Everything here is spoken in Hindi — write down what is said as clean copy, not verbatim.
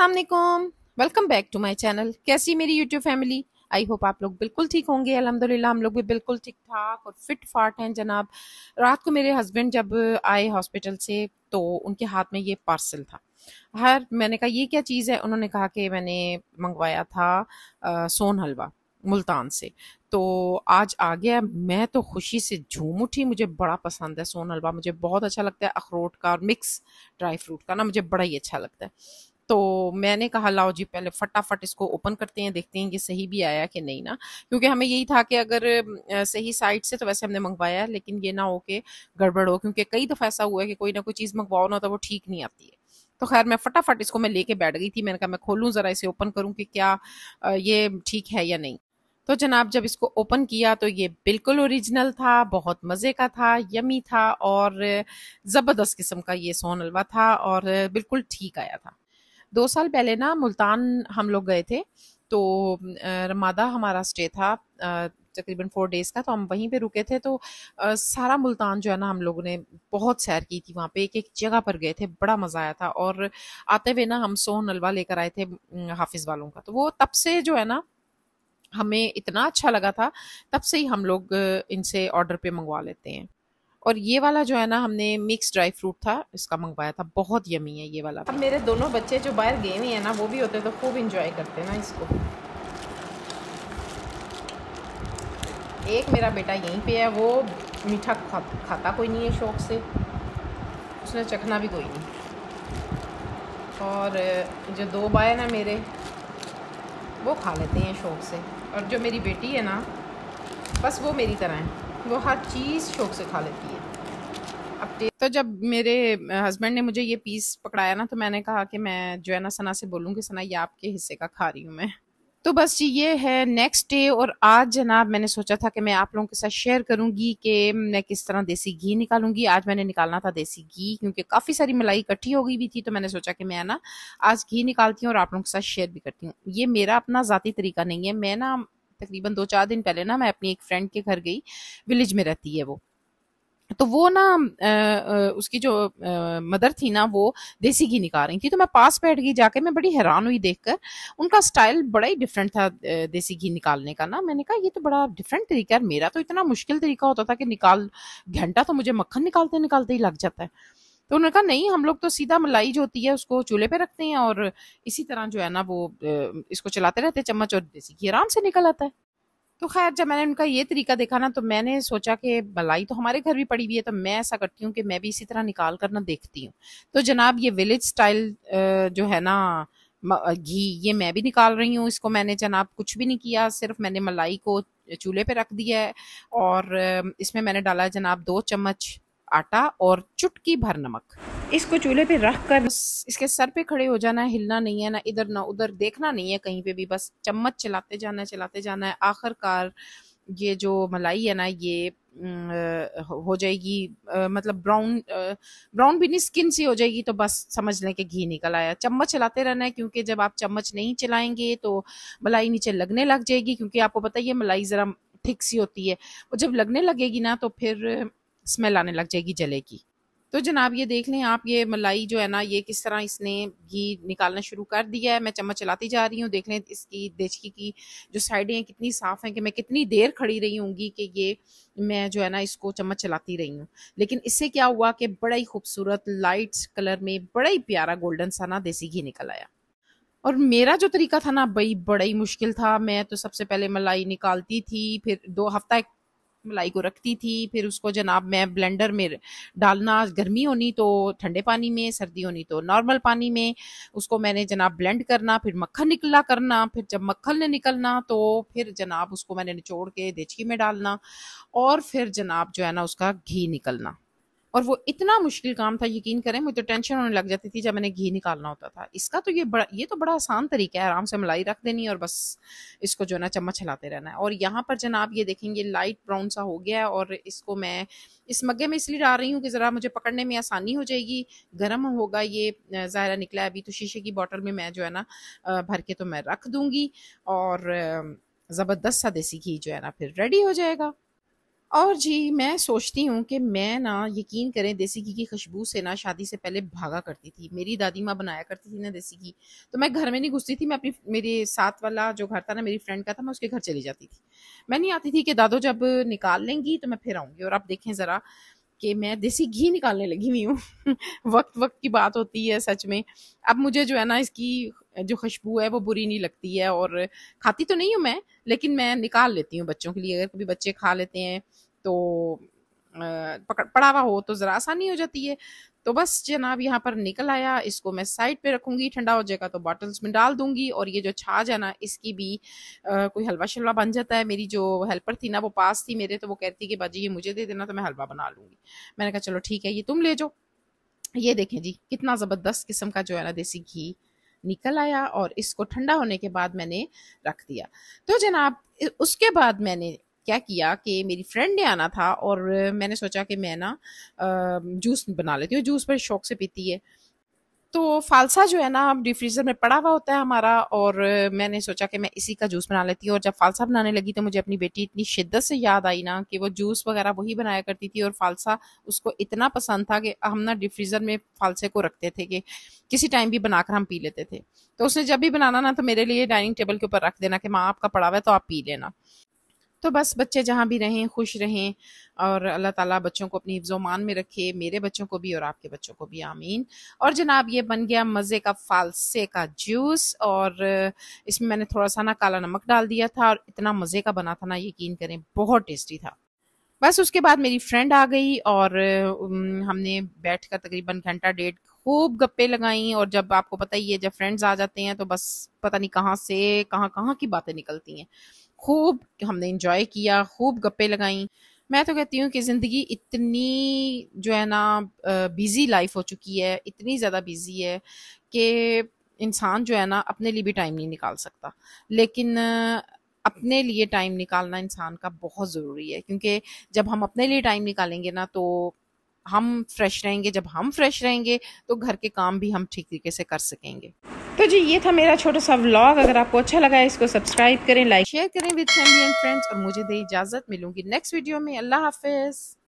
अस्सलाम वालेकुम। Welcome back to my channel. कैसी मेरी यूट्यूब फैमिली? आई होप आप लोग बिल्कुल ठीक होंगे। अल्हम्दुलिल्लाह हम लोग भी बिल्कुल ठीक ठाक और फिट फाट हैं जनाब। रात को मेरे हस्बैंड जब आए हॉस्पिटल से तो उनके हाथ में ये पार्सल था। मैंने कहा ये क्या चीज़ है? उन्होंने कहा कि मैंने मंगवाया था सोन हलवा मुल्तान से। तो आज आ गया। मैं तो खुशी से झूम उठी। मुझे बड़ा पसंद है सोन हलवा, मुझे बहुत अच्छा लगता है। अखरोट का और मिक्स ड्राई फ्रूट का ना मुझे बड़ा ही अच्छा लगता है। तो मैंने कहा लाओ जी पहले फटाफट इसको ओपन करते हैं, देखते हैं कि सही भी आया कि नहीं ना, क्योंकि हमें यही था कि अगर सही साइट से तो वैसे हमने मंगवाया है, लेकिन ये ना हो कि गड़बड़ हो, क्योंकि कई दफ़ा ऐसा हुआ है कि कोई ना कोई चीज़ मंगवाओ ना तो वो ठीक नहीं आती है। तो खैर मैं फटाफट इसको मैं लेके बैठ गई थी। मैंने कहा मैं खोलूं ज़रा इसे, ओपन करूं कि क्या ये ठीक है या नहीं। तो जनाब जब इसको ओपन किया तो ये बिल्कुल ओरिजिनल था, बहुत मज़े का था, यमी था और ज़बरदस्त किस्म का ये सोन हलवा था और बिल्कुल ठीक आया था। 2 साल पहले ना मुल्तान हम लोग गए थे, तो रमादा हमारा स्टे था तकरीबन 4 डेज़ का, तो हम वहीं पे रुके थे। तो सारा मुल्तान जो है ना हम लोगों ने बहुत सैर की थी वहाँ पे, एक-एक जगह पर गए थे, बड़ा मज़ा आया था। और आते हुए ना हम सोन हलवा लेकर आए थे हाफ़िज़ वालों का, तो वो तब से जो है ना हमें इतना अच्छा लगा था, तब से ही हम लोग इनसे ऑर्डर पे मंगवा लेते हैं। और ये वाला जो है ना हमने मिक्स ड्राई फ्रूट था इसका मंगवाया था, बहुत यमी है ये वाला। अब मेरे दोनों बच्चे जो बाहर गए हुए हैं ना वो भी होते तो खूब इंजॉय करते ना इसको। एक मेरा बेटा यहीं पे है, वो मीठा खाता कोई नहीं है शौक से, उसने चखना भी कोई नहीं। और जो दो भाई ना मेरे वो खा लेते हैं शौक से, और जो मेरी बेटी है ना बस वो मेरी तरह है, वो हर चीज़ शौक से खा लेती है। अब तो जब मेरे हस्बैंड ने मुझे ये पीस पकड़ाया ना तो मैंने कहा कि मैं जो है ना सना से बोलूँगी, सना ये आपके हिस्से का खा रही हूँ मैं। तो बस जी ये है नेक्स्ट डे, और आज जनाब मैंने सोचा था कि मैं आप लोगों के साथ शेयर करूंगी कि मैं किस तरह देसी घी निकालूंगी। आज मैंने निकालना था देसी घी, क्योंकि काफ़ी सारी मलाई इकट्ठी हो गई भी थी, तो मैंने सोचा कि मैं ना आज घी निकालती हूँ और आप लोगों के साथ शेयर भी करती हूँ। ये मेरा अपना ज़ाती तरीका नहीं है। मैं ना तकरीबन 2-4 दिन पहले ना मैं अपनी एक फ्रेंड के घर गई, विलेज में रहती है वो। तो वो ना उसकी जो मदर थी ना वो देसी घी निकाल रही थी, तो मैं पास बैठ गई जाके। मैं बड़ी हैरान हुई देखकर, उनका स्टाइल बड़ा ही डिफरेंट था देसी घी निकालने का ना। मैंने कहा ये तो बड़ा डिफरेंट तरीका है, मेरा तो इतना मुश्किल तरीका होता था कि निकाल घंटा तो मुझे मक्खन निकालते निकालते ही लग जाता है। तो उन्होंने कहा नहीं, हम लोग तो सीधा मलाई जो होती है उसको चूल्हे पे रखते हैं और इसी तरह जो है ना वो इसको चलाते रहते हैं चम्मच, और देसी घी आराम से निकल आता है। तो खैर जब मैंने उनका ये तरीका देखा ना तो मैंने सोचा कि मलाई तो हमारे घर भी पड़ी हुई है, तो मैं ऐसा करती हूँ कि मैं भी इसी तरह निकाल कर ना देखती हूँ। तो जनाब ये विलेज स्टाइल जो है ना घी, ये मैं भी निकाल रही हूँ। इसको मैंने जनाब कुछ भी नहीं किया, सिर्फ मैंने मलाई को चूल्हे पे रख दिया है और इसमें मैंने डाला है जनाब 2 चम्मच आटा और चुटकी भर नमक। इसको चूल्हे पे रख कर बस इसके सर पे खड़े हो जाना है, हिलना नहीं है, ना इधर ना उधर, देखना नहीं है कहीं पे भी, बस चम्मच चलाते जाना है चलाते जाना है। आखिरकार ये जो मलाई है ना ये हो जाएगी मतलब ब्राउन ब्राउन भी नहीं, स्किन सी हो जाएगी, तो बस समझ लें कि घी निकल आया। चम्मच चलाते रहना है, क्योंकि जब आप चम्मच नहीं चलाएंगे तो मलाई नीचे लगने लग जाएगी, क्योंकि आपको पता है ये मलाई ज़रा थिक सी होती है। और जब लगने लगेगी ना तो फिर स्मेल आने लग जाएगी जले की। तो जनाब ये देख लें आप, ये मलाई जो है ना ये किस तरह इसने घी निकालना शुरू कर दिया है। मैं चम्मच चलाती जा रही हूँ, देख लें इसकी देचकी की जो साइडें हैं कितनी साफ़ हैं, कि मैं कितनी देर खड़ी रही होंगी कि ये मैं जो है ना इसको चम्मच चलाती रही हूँ। लेकिन इससे क्या हुआ कि बड़ा ही खूबसूरत लाइट कलर में बड़ा ही प्यारा गोल्डन सा ना देसी घी निकल आया। और मेरा जो तरीका था ना भाई बड़ा ही मुश्किल था। मैं तो सबसे पहले मलाई निकालती थी, फिर 2 हफ्ता मलाई को रखती थी, फिर उसको जनाब मैं ब्लेंडर में डालना, गर्मी होनी तो ठंडे पानी में, सर्दी होनी तो नॉर्मल पानी में, उसको मैंने जनाब ब्लेंड करना, फिर मक्खन निकला करना, फिर जब मक्खन ने निकलना तो फिर जनाब उसको मैंने निचोड़ के देचकी में डालना, और फिर जनाब जो है ना उसका घी निकलना। और वो इतना मुश्किल काम था, यकीन करें मुझे तो टेंशन होने लग जाती थी जब मैंने घी निकालना होता था। इसका तो ये तो बड़ा आसान तरीका है, आराम से मलाई रख देनी और बस इसको जो है ना चम्मच चलाते रहना है। और यहाँ पर जनाब ये देखेंगे लाइट ब्राउन सा हो गया है, और इसको मैं इस मग्गे में इसलिए डाल रही हूँ कि ज़रा मुझे पकड़ने में आसानी हो जाएगी। गर्म होगा ये, ज़ाहिर निकला है अभी, तो शीशे की बॉटल में मैं जो है ना भर के तो मैं रख दूँगी, और ज़बरदस्त सा देसी घी जो है ना फिर रेडी हो जाएगा। और जी मैं सोचती हूँ कि मैं ना, यकीन करें, देसी घी की खुशबू से ना शादी से पहले भागा करती थी। मेरी दादी माँ बनाया करती थी ना देसी घी, तो मैं घर में नहीं घुसती थी। मैं अपनी, मेरे साथ वाला जो घर था ना मेरी फ्रेंड का था, मैं उसके घर चली जाती थी। मैं नहीं आती थी कि दादो जब निकाल लेंगी तो मैं फिर आऊंगी। और आप देखें ज़रा कि मैं देसी घी निकालने लगी हुई हूँ। वक्त वक्त की बात होती है सच में। अब मुझे जो है ना इसकी जो खुशबू है वो बुरी नहीं लगती है, और खाती तो नहीं हूँ मैं, लेकिन मैं निकाल लेती हूँ बच्चों के लिए। अगर कभी बच्चे खा लेते हैं तो पड़ा हुआ हो तो ज़रा आसानी हो जाती है। तो बस जनाब यहाँ पर निकल आया, इसको मैं साइड पे रखूंगी, ठंडा हो जाएगा तो बॉटल्स में डाल दूंगी। और ये जो छाछ है ना इसकी भी कोई हलवा शलवा बन जाता है। मेरी जो हेल्पर थी ना वो पास थी मेरे, तो वो कहती कि बाजी ये मुझे दे देना तो मैं हलवा बना लूंगी। मैंने कहा चलो ठीक है, ये तुम ले जाओ। ये देखें जी कितना ज़बरदस्त किस्म का जो है ना देसी घी निकल आया, और इसको ठंडा होने के बाद मैंने रख दिया। तो जनाब उसके बाद मैंने क्या किया कि मेरी फ्रेंड ने आना था, और मैंने सोचा कि मैं ना जूस बना लेती हूँ। जूस बड़े शौक से पीती है। तो फालसा जो है ना डीप फ्रीजर में पड़ा हुआ होता है हमारा, और मैंने सोचा कि मैं इसी का जूस बना लेती हूँ। और जब फालसा बनाने लगी तो मुझे अपनी बेटी इतनी शिद्दत से याद आई ना कि वो जूस वगैरह वही बनाया करती थी, और फालसा उसको इतना पसंद था कि हम ना डीप फ्रीजर में फालसे को रखते थे कि किसी टाइम भी बनाकर हम पी लेते थे। तो उसने जब भी बनाना ना तो मेरे लिए डाइनिंग टेबल के ऊपर रख देना कि माँ आपका पड़ा हुआ है तो आप पी लेना। तो बस बच्चे जहाँ भी रहें खुश रहें, और अल्लाह ताला बच्चों को अपनी हिफ्ज़-ओ-मान में रखे, मेरे बच्चों को भी और आपके बच्चों को भी, आमीन। और जनाब ये बन गया मज़े का फालसे का जूस, और इसमें मैंने थोड़ा सा ना काला नमक डाल दिया था, और इतना मज़े का बना था ना, यकीन करें बहुत टेस्टी था। बस उसके बाद मेरी फ्रेंड आ गई, और हमने बैठकर तकरीबन घंटा डेढ़ खूब गप्पे लगाई। और जब आपको पता ही है जब फ्रेंड्स आ जाते हैं तो बस पता नहीं कहाँ से कहाँ कहाँ की बातें निकलती हैं। खूब हमने इंजॉय किया, खूब गप्पे लगाई। मैं तो कहती हूँ कि ज़िंदगी इतनी जो है ना बिजी लाइफ हो चुकी है, इतनी ज़्यादा बिजी है कि इंसान जो है ना अपने लिए भी टाइम नहीं निकाल सकता। लेकिन अपने लिए टाइम निकालना इंसान का बहुत ज़रूरी है, क्योंकि जब हम अपने लिए टाइम निकालेंगे ना तो हम फ्रेश रहेंगे। जब हम फ्रेश रहेंगे तो घर के काम भी हम ठीक तरीके से कर सकेंगे। तो जी ये था मेरा छोटा सा व्लॉग। अगर आपको अच्छा लगा है इसको सब्सक्राइब करें, लाइक शेयर करें विद फैमिली एंड फ्रेंड्स, और मुझे दे इजाज़त। मिलूंगी नेक्स्ट वीडियो में। अल्लाह हाफिज़।